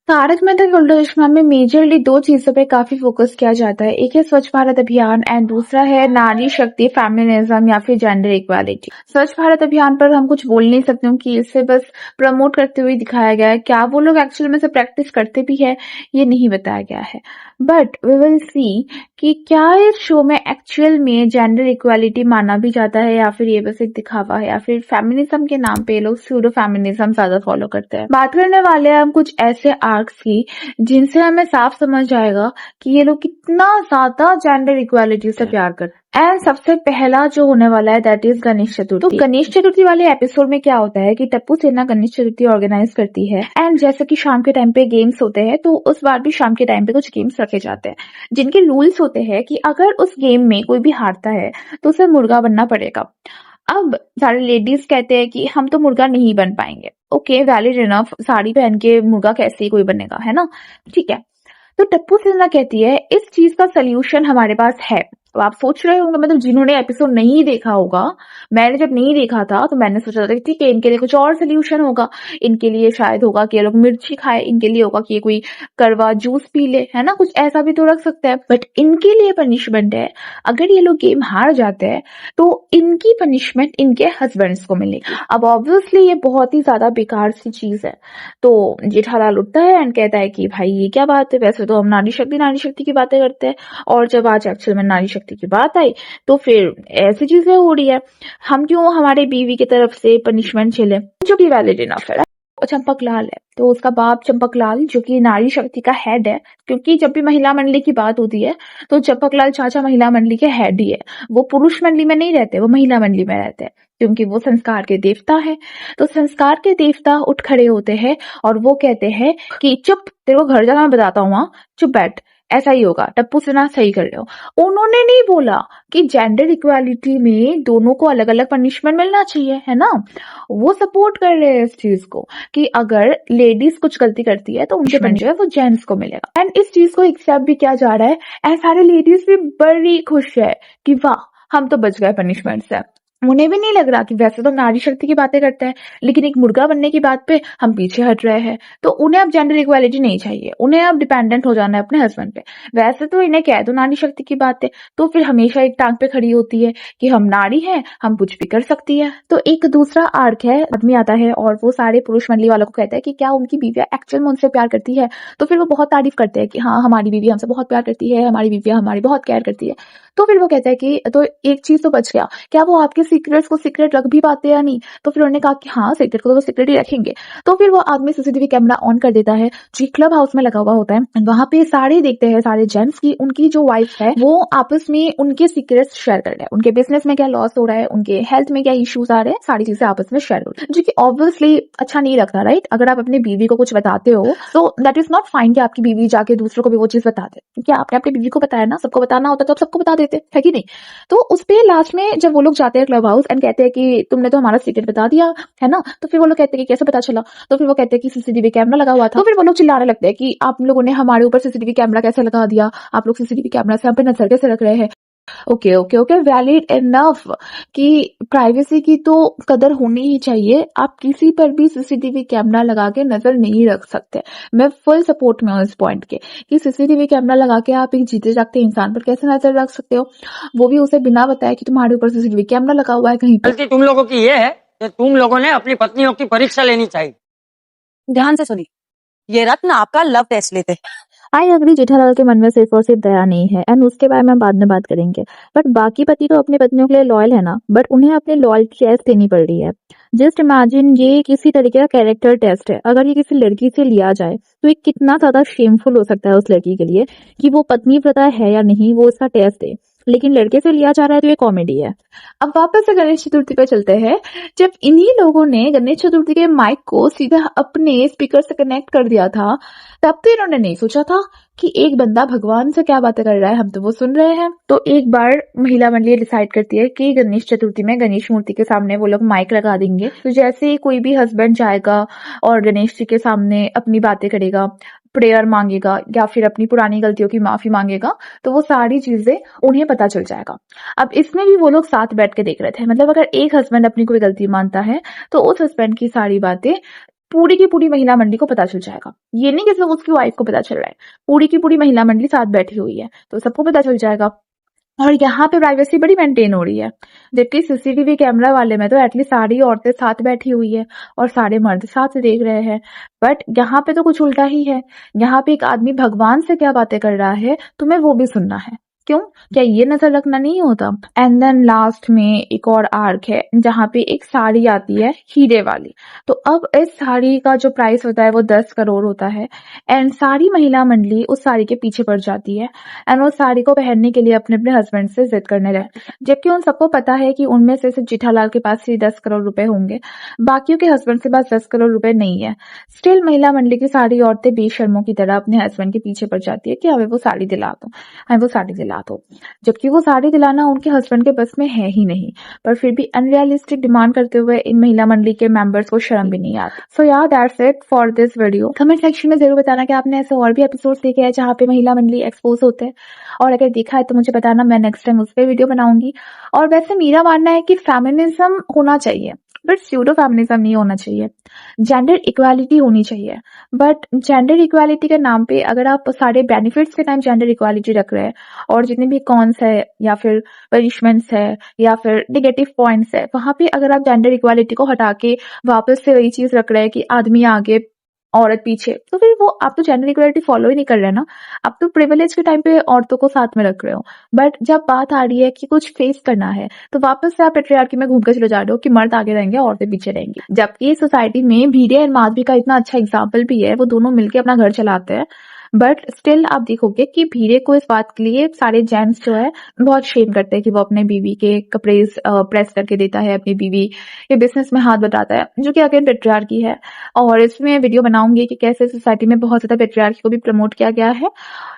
तारक मेहता का उल्टा चश्मा में मेजरली दो चीजों पे काफी फोकस किया जाता है। एक है स्वच्छ भारत अभियान एंड दूसरा है नारी शक्ति, फेमिनिज्म या फिर जेंडर इक्वालिटी। स्वच्छ भारत अभियान पर हम कुछ बोल नहीं सकते हूँ कि इसे बस प्रमोट करते हुए दिखाया गया है। क्या वो लोग एक्चुअल में से प्रैक्टिस करते भी है ये नहीं बताया गया है, बट वी विल सी कि क्या इस शो में एक्चुअल में जेंडर इक्वालिटी माना भी जाता है या फिर ये बस एक दिखावा है, या फिर फेमिनिज्म के नाम पे ये लोग सूडो फेमिनिज्म ज्यादा फॉलो करते हैं। बात करने वाले हैं हम कुछ ऐसे आर्क्स की जिनसे हमें साफ समझ आएगा कि ये लोग कितना ज्यादा जेंडर इक्वालिटी से प्यार करते हैं। एंड सबसे पहला जो होने वाला है दैट इज गणेश चतुर्थी। तो गणेश चतुर्थी वाले एपिसोड में क्या होता है कि टप्पू सेना गणेश चतुर्थी ऑर्गेनाइज करती है एंड जैसे कि शाम के टाइम पे गेम्स होते हैं, तो उस बार भी शाम के टाइम पे कुछ गेम्स रखे जाते हैं जिनके रूल्स होते हैं कि अगर उस गेम में कोई भी हारता है तो उसे मुर्गा बनना पड़ेगा। अब सारे लेडीज कहते हैं कि हम तो मुर्गा नहीं बन पाएंगे। ओके, वैलिड इनफ, साड़ी पहन के मुर्गा कैसे ही कोई बनेगा, है ना? ठीक है। तो टप्पू सेना कहती है इस चीज का सोल्यूशन हमारे पास है। तो आप सोच रहे होंगे, मतलब जिन्होंने एपिसोड नहीं देखा होगा, मैंने जब नहीं देखा था तो मैंने सोचा था कि ठीक है इनके लिए कुछ और सोल्यूशन होगा। इनके लिए शायद होगा कि ये लोग मिर्ची खाए, इनके लिए होगा कि ये कोई करवा जूस पी ले, है ना? कुछ ऐसा भी तो रख सकते हैं। बट इनके लिए पनिशमेंट है, अगर ये लोग गेम हार जाते हैं तो इनकी पनिशमेंट इनके हस्बैंड्स को मिलेगी। अब ऑब्वियसली ये बहुत ही ज्यादा बेकार सी चीज है। तो जेठालाल उठता है एंड कहता है कि भाई ये क्या बात है, वैसे तो हम नारी शक्ति की बातें करते हैं, और जब आज एक्चुअल में नारी शक्ति की बात आई तो फिर ऐसी चीजें हो रही है। हम क्यों हमारे बीवी की तरफ से पनिशमेंट झेले, जो कि वैलिड इनफ है। चंपक लाल है, तो उसका बाप चंपक लाल जो कि नारी शक्ति का हेड है, क्योंकि जब भी महिला मंडली की बात होती है तो चंपक लाल चाचा महिला मंडली के हेड ही है। वो पुरुष मंडली में नहीं रहते, वो महिला मंडली में रहते हैं, क्योंकि वो संस्कार के देवता है। तो संस्कार के देवता उठ खड़े होते हैं और वो कहते हैं कि चुप, तेरे को घर जाना मैं बताता हूँ, हाँ चुप बैठ, ऐसा ही होगा। टप्पू सेना सही कर रहे हो। उन्होंने नहीं बोला कि जेंडर इक्वालिटी में दोनों को अलग अलग पनिशमेंट मिलना चाहिए, है ना? वो सपोर्ट कर रहे हैं इस चीज को कि अगर लेडीज कुछ गलती करती है तो उनके जो है वो जेंट्स को मिलेगा। एंड इस चीज को एक्सेप्ट भी किया जा रहा है एंड सारे लेडीज भी बड़ी खुश है कि वाह हम तो बच गए पनिशमेंट से। उन्हें भी नहीं लग रहा कि वैसे तो नारी शक्ति की बातें करते हैं, लेकिन एक मुर्गा बनने की बात पे हम पीछे हट रहे हैं। तो उन्हें अब जेंडर इक्वालिटी नहीं चाहिए, उन्हें अब डिपेंडेंट हो जाना है अपने हस्बैंड पे। वैसे तो इन्हें कह दो नारी शक्ति की बातें तो फिर हमेशा एक टांग पे खड़ी होती है कि हम नारी हैं, हम कुछ भी कर सकती है। तो एक दूसरा आर्क है, आदमी आता है और वो सारे पुरुष मंडली वालों को कहता है कि क्या उनकी बीवियां एक्चुअल में उनसे प्यार करती है। तो फिर वो बहुत तारीफ करते हैं कि हाँ हमारी बीवी हमसे बहुत प्यार करती है, हमारी बीवियां हमारी बहुत केयर करती है। तो फिर वो कहता है कि तो एक चीज तो बच गया, क्या वो आपके सीक्रेट्स को सीक्रेट रख भी पाते या नहीं? तो फिर उन्होंने कहा कि हाँ सीक्रेट को तो वो सीक्रेट ही रखेंगे। तो फिर वो आदमी सीसीटीवी कैमरा ऑन कर देता है जो क्लब हाउस में लगा हुआ होता है। वहां पे सारे देखते हैं, सारे जेंट्स की उनकी जो वाइफ है वो आपस में उनके सीक्रेट्स शेयर कर रहे हैं, उनके बिजनेस में क्या लॉस हो रहा है, उनके हेल्थ में क्या इश्यूज आ रहे हैं, सारी चीजें आपस में शेयर हो रही है, जो कि ऑब्वियसली अच्छा नहीं लगता, राइट? अगर आप अपनी बीवी को कुछ बताते हो तो दैट इज नॉट फाइन कि आपकी बीवी जाके दूसरों को भी वो चीज बता दे, क्योंकि आपने अपनी बीवी को बताया ना, सबको बताना होता तो आप सबको बता देते, है कि नहीं? तो उस पे लास्ट में जब वो लोग जाते हैं क्लब हाउस एंड कहते हैं कि तुमने तो हमारा सीक्रेट बता दिया, है ना? तो फिर वो लोग कहते हैं कि कैसे पता चला? तो फिर वो कहते हैं कि सीसीटीवी कैमरा लगा हुआ था। तो फिर वो लोग चिल्लाने लगते हैं कि आप लोगों ने हमारे ऊपर सीसीटीवी कैमरा कैसे लगा दिया, आप लोग सीसीटीवी कैमरा से हम पे नजर कैसे रख रहे हैं। Okay okay okay, valid enough कि प्राइवेसी की तो कदर होनी ही चाहिए। आप किसी पर भी सीसीटीवी कैमरा लगा के नजर नहीं रख सकते। मैं फुल सपोर्ट में हूँ इस पॉइंट के कि सीसीटीवी कैमरा लगा के आप एक जीते जागते इंसान पर कैसे नजर रख सकते हो, वो भी उसे बिना बताए कि तुम्हारे ऊपर सीसीटीवी कैमरा लगा हुआ है कहीं पर। गलती तुम लोगों की ये है कि तुम लोगों ने अपनी पत्नियों की परीक्षा लेनी चाहिए। ध्यान से सुनिए, ये रत्न आपका लव टेस्ट लेते। आई अग्री, जेठालाल के मन में सिर्फ और सिर्फ दया नहीं है एंड उसके बारे में बाद में बात करेंगे। बट बाकी पति तो अपनी पत्नियों के लिए लॉयल है ना, बट उन्हें अपनी लॉयल्टी टेस्ट देनी पड़ रही है। जस्ट इमेजिन ये किसी तरीके का कैरेक्टर टेस्ट है। अगर ये किसी लड़की से लिया जाए तो ये कितना ज्यादा शेमफुल हो सकता है उस लड़की के लिए कि वो पत्नी व्रता है या नहीं, वो इसका टेस्ट दे। लेकिन लड़के से लिया जा रहा है तो ये कॉमेडी है। अब वापस से गणेश चतुर्थी पे चलते हैं। जब इन्हीं लोगों ने गणेश चतुर्थी के माइक को सीधा अपने स्पीकर से कनेक्ट कर दिया था, तब तो इन्होंने नहीं सोचा था कि एक बंदा भगवान से क्या बातें कर रहा है, हम तो वो सुन रहे हैं। तो एक बार महिला मंडली डिसाइड करती है कि गणेश चतुर्थी में गणेश मूर्ति के सामने वो लोग माइक लगा देंगे। तो जैसे ही कोई भी हस्बैंड जाएगा और गणेश जी के सामने अपनी बातें करेगा, प्रेयर मांगेगा या फिर अपनी पुरानी गलतियों की माफी मांगेगा, तो वो सारी चीजें उन्हें पता चल जाएगा। अब इसमें भी वो लोग साथ बैठ के देख रहे थे, मतलब अगर एक हस्बैंड अपनी कोई गलती मानता है तो उस हस्बैंड की सारी बातें पूरी की पूरी महिला मंडली को पता चल जाएगा। ये नहीं कि सिर्फ उसकी वाइफ को पता चल रहा है, पूरी की पूरी महिला मंडली साथ बैठी हुई है तो सबको पता चल जाएगा। और यहाँ पे प्राइवेसी बड़ी मेंटेन हो रही है, जबकि सीसीटीवी कैमरा वाले में तो एटलीस्ट सारी औरतें साथ बैठी हुई है और सारे मर्द साथ देख रहे हैं। बट यहाँ पे तो कुछ उल्टा ही है। यहाँ पे एक आदमी भगवान से क्या बातें कर रहा है, तुम्हें वो भी सुनना है। क्यों? क्या ये नजर रखना नहीं होता? एंड देन लास्ट में एक और आर्क है जहाँ पे एक साड़ी आती है हीरे वाली। तो अब इस साड़ी का जो प्राइस होता है वो 10 करोड़ होता है एंड सारी महिला मंडली उस साड़ी के पीछे पड़ जाती है एंड वो साड़ी को पहनने के लिए अपने अपने हस्बैंड से जिद करने लगती है, जबकि उन सबको पता है कि उनमें से सिर्फ जेठालाल के पास ही 10 करोड़ रुपए होंगे, बाकियों के हस्बैंड के पास 10 करोड़ रुपए नहीं है। स्टिल महिला मंडली की सारी औरतें बेशर्मों की तरह अपने हस्बैंड के पीछे पड़ जाती है कि हमें वो साड़ी दिला दो, हमें वो साड़ी दिला दो, जबकि वो साड़ी दिलाना उनके हस्बैंड के बस में है ही नहीं। पर फिर भी अनरियलिस्टिक डिमांड करते हुए इन महिला मंडली के मेंबर्स को शर्म भी नहीं आती। सो या that's it for this video. Comment section में जरूर बताना कि आपने ऐसे और भी एपिसोड्स देखे हैं जहाँ पे महिला मंडली एक्सपोज होते हैं, और अगर देखा है तो मुझे बताना, मैं नेक्स्ट टाइम उस पर वीडियो बनाऊंगी। और वैसे मेरा मानना है कि फेमिनिज्म होना चाहिए बट स्यूडो फेमिनिज्म नहीं होना चाहिए, जेंडर इक्वालिटी होनी चाहिए। बट जेंडर इक्वालिटी के नाम पे अगर आप सारे बेनिफिट्स के टाइम जेंडर इक्वालिटी रख रहे हैं और जितने भी कॉन्स है या फिर पनिशमेंट्स है या फिर नेगेटिव पॉइंट्स है वहां पे अगर आप जेंडर इक्वालिटी को हटा के वापस से वही चीज रख रहे हैं कि आदमी आगे औरत पीछे, तो फिर वो आप तो जेंडर इक्वालिटी फॉलो ही नहीं कर रहे ना, आप तो प्रिविलेज के टाइम पे औरतों को साथ में रख रहे हो। बट जब बात आ रही है कि कुछ फेस करना है तो वापस से आप पेट्रियार्की में घूम कर चले जा रहे हो कि मर्द आगे रहेंगे औरतें पीछे रहेंगी, जबकि सोसाइटी में भीड़े और माधवी का इतना अच्छा एग्जाम्पल भी है, वो दोनों मिलकर अपना घर चलाते हैं। बट स्टिल आप देखोगे कि भीड़े को इस बात के लिए सारे जेंट्स जो है बहुत शेम करते हैं कि वो अपने बीवी के कपड़े प्रेस करके देता है, अपनी बीवी के बिजनेस में हाथ बटाता है, जो कि अगेन पेट्रियार्की है। और इसमें वीडियो बनाऊंगी कि कैसे सोसाइटी में बहुत ज्यादा पेट्रियार्की को भी प्रमोट किया गया है,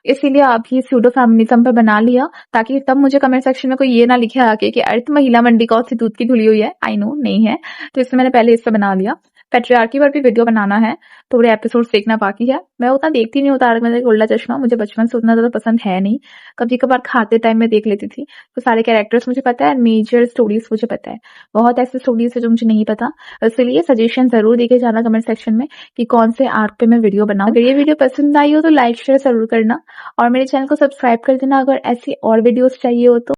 इसीलिए आप ये स्यूडो फेमिनिज्म पर बना लिया ताकि तब मुझे कमेंट सेक्शन में कोई ये ना लिखे आके कि अर्थ महिला मंडी कौन सी दूध की धुली हुई है। आई नो नहीं है, तो इसलिए मैंने पहले इससे बना लिया। पेट्रियार्की पर भी वीडियो बनाना है, थोड़े एपिसोड्स देखना बाकी है। मैं उतना देखती नहीं हूँ तारक मेहता का उल्टा चश्मा, मुझे बचपन से उतना ज्यादा पसंद है नहीं, कभी कभार खाते टाइम में देख लेती थी। तो सारे कैरेक्टर्स मुझे पता है, मेजर स्टोरीज मुझे पता है, बहुत ऐसे स्टोरीज है जो मुझे नहीं पता, इसलिए सजेशन जरूर देके जाना कमेंट सेक्शन में कि कौन से आर्क पे मैं वीडियो बनाऊं। अगर ये वीडियो पसंद आई हो तो लाइक शेयर जरूर करना और मेरे चैनल को सब्सक्राइब कर देना अगर ऐसी और वीडियोस चाहिए हो तो।